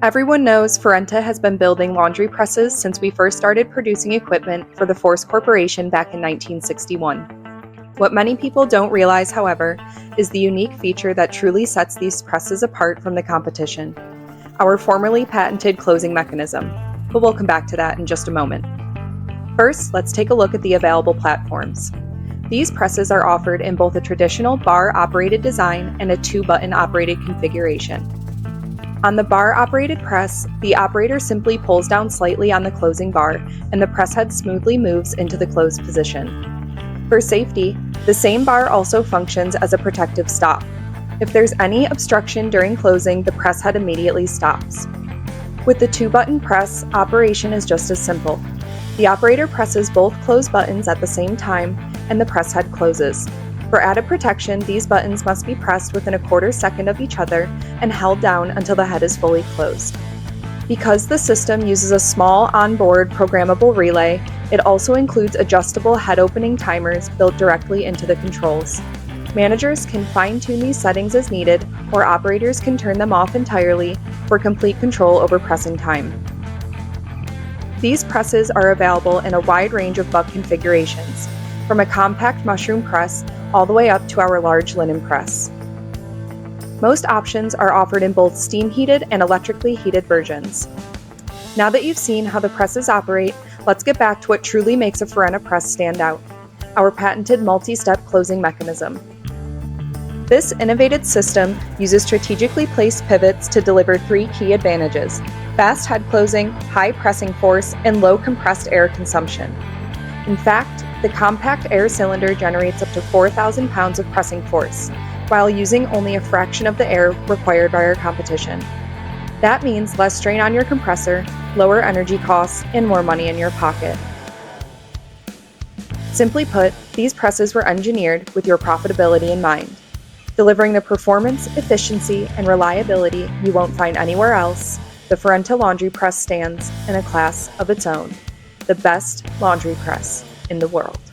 Everyone knows Forenta has been building laundry presses since we first started producing equipment for the Force Corporation back in 1961. What many people don't realize, however, is the unique feature that truly sets these presses apart from the competition: our formerly patented closing mechanism. But we'll come back to that in just a moment. First, let's take a look at the available platforms. These presses are offered in both a traditional bar-operated design and a two-button operated configuration. On the bar-operated press, the operator simply pulls down slightly on the closing bar and the press head smoothly moves into the closed position. For safety, the same bar also functions as a protective stop. If there's any obstruction during closing, the press head immediately stops. With the two-button press, operation is just as simple. The operator presses both close buttons at the same time and the press head closes. For added protection, these buttons must be pressed within a quarter second of each other and held down until the head is fully closed. Because the system uses a small onboard programmable relay, it also includes adjustable head opening timers built directly into the controls. Managers can fine-tune these settings as needed, or operators can turn them off entirely for complete control over pressing time. These presses are available in a wide range of butt configurations, from a compact mushroom press all the way up to our large linen press. Most options are offered in both steam-heated and electrically heated versions. Now that you've seen how the presses operate, let's get back to what truly makes a Forenta press stand out: our patented multi-step closing mechanism. This innovative system uses strategically placed pivots to deliver three key advantages: fast head closing, high pressing force, and low compressed air consumption. In fact, the compact air cylinder generates up to 4,000 pounds of pressing force, while using only a fraction of the air required by our competition. That means less strain on your compressor, lower energy costs, and more money in your pocket. Simply put, these presses were engineered with your profitability in mind, delivering the performance, efficiency, and reliability you won't find anywhere else. The Forenta laundry press stands in a class of its own, the best laundry press in the world.